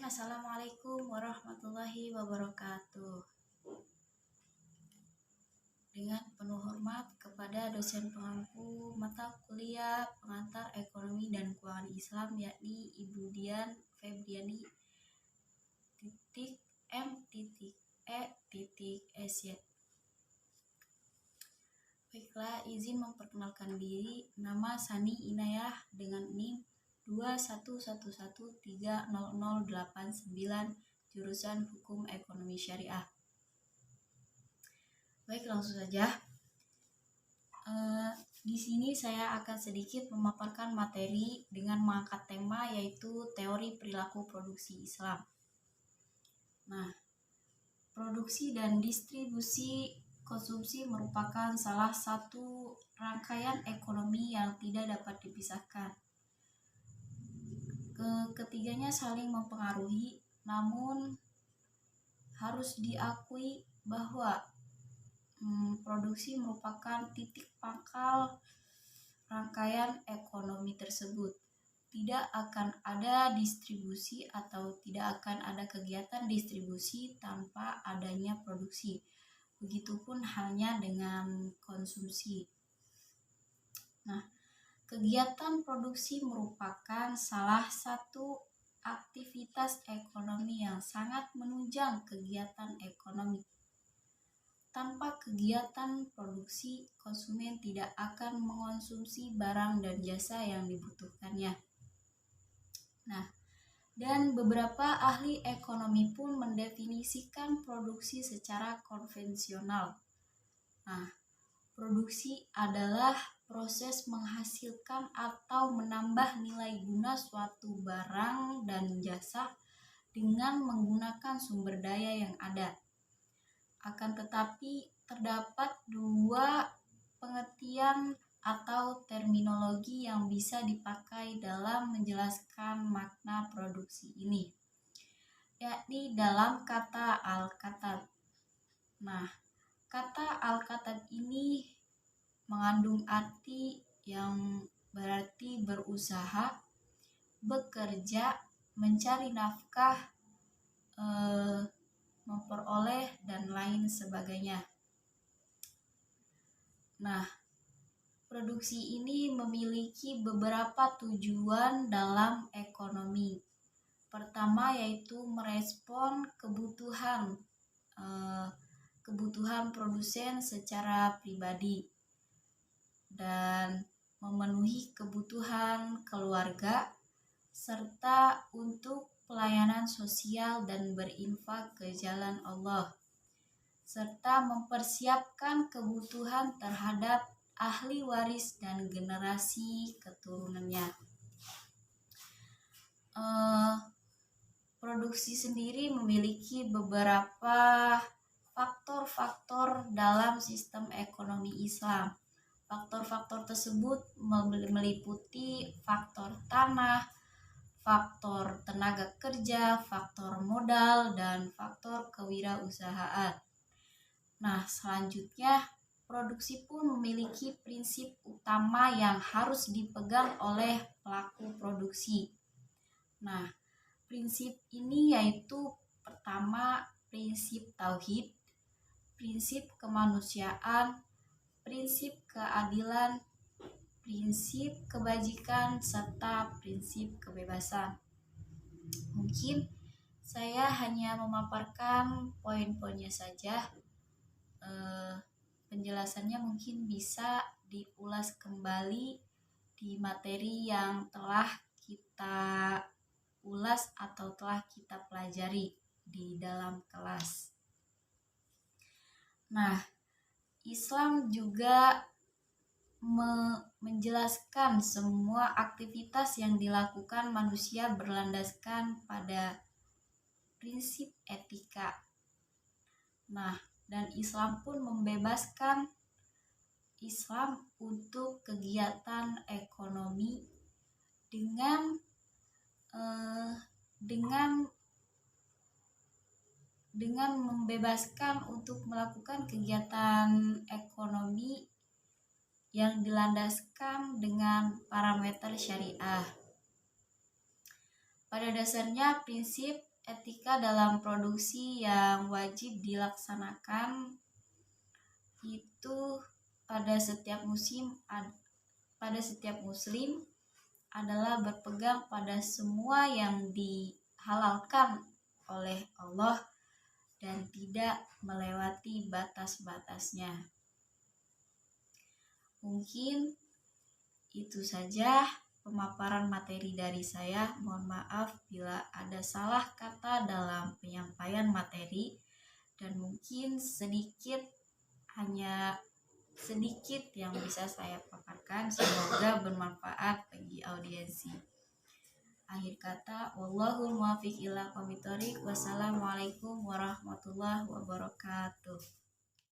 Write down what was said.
Assalamualaikum warahmatullahi wabarakatuh. Dengan penuh hormat kepada dosen pengampu mata kuliah pengantar ekonomi dan keuangan Islam, yakni Ibu Dian Febriani M.E.SY. Baiklah, izin memperkenalkan diri. Nama Sani Inayah dengan NIM 211130089, jurusan Hukum Ekonomi Syariah. Baik, langsung saja. Di sini saya akan sedikit memaparkan materi dengan mengangkat tema, yaitu teori perilaku produksi Islam. Nah, produksi dan distribusi konsumsi merupakan salah satu rangkaian ekonomi yang tidak dapat dipisahkan. Ketiganya saling mempengaruhi, namun harus diakui bahwa produksi merupakan titik pangkal rangkaian ekonomi tersebut. Tidak akan ada distribusi atau tidak akan ada kegiatan distribusi tanpa adanya produksi. Begitupun halnya dengan konsumsi. Nah, kegiatan produksi merupakan salah satu aktivitas ekonomi yang sangat menunjang kegiatan ekonomi. Tanpa kegiatan produksi, konsumen tidak akan mengonsumsi barang dan jasa yang dibutuhkannya. Nah, dan beberapa ahli ekonomi pun mendefinisikan produksi secara konvensional. Nah, produksi adalah proses menghasilkan atau menambah nilai guna suatu barang dan jasa dengan menggunakan sumber daya yang ada. Akan tetapi terdapat dua pengertian atau terminologi yang bisa dipakai dalam menjelaskan makna produksi ini, yakni dalam kata al-katab. Nah, kata al-katab ini mengandung arti yang berarti berusaha, bekerja, mencari nafkah, memperoleh, dan lain sebagainya. Nah, produksi ini memiliki beberapa tujuan dalam ekonomi. Pertama yaitu merespon kebutuhan produsen secara pribadi dan memenuhi kebutuhan keluarga, serta untuk pelayanan sosial dan berinfak ke jalan Allah, serta mempersiapkan kebutuhan terhadap ahli waris dan generasi keturunannya. Produksi sendiri memiliki beberapa faktor-faktor dalam sistem ekonomi Islam. Faktor-faktor tersebut meliputi faktor tanah, faktor tenaga kerja, faktor modal, dan faktor kewirausahaan. Nah, selanjutnya produksi pun memiliki prinsip utama yang harus dipegang oleh pelaku produksi. Nah, prinsip ini yaitu pertama, prinsip tauhid, prinsip kemanusiaan, prinsip keadilan, prinsip kebajikan, serta prinsip kebebasan. Mungkin saya hanya memaparkan poin-poinnya saja. Penjelasannya mungkin bisa diulas kembali di materi yang telah kita ulas atau telah kita pelajari di dalam kelas. Nah, Islam juga menjelaskan semua aktivitas yang dilakukan manusia berlandaskan pada prinsip etika. Nah, dan Islam pun membebaskan Islam untuk kegiatan ekonomi dengan membebaskan untuk melakukan kegiatan ekonomi yang dilandaskan dengan parameter syariah. Pada dasarnya prinsip etika dalam produksi yang wajib dilaksanakan itu pada setiap muslim adalah berpegang pada semua yang dihalalkan oleh Allah dan tidak melewati batas-batasnya. Mungkin itu saja pemaparan materi dari saya. Mohon maaf bila ada salah kata dalam penyampaian materi dan mungkin hanya sedikit yang bisa saya paparkan. Semoga bermanfaat bagi audiensi. Akhir kata, wallahul muwaffiq ila aqwamit thoriq. Wassalamualaikum warahmatullahi wabarakatuh.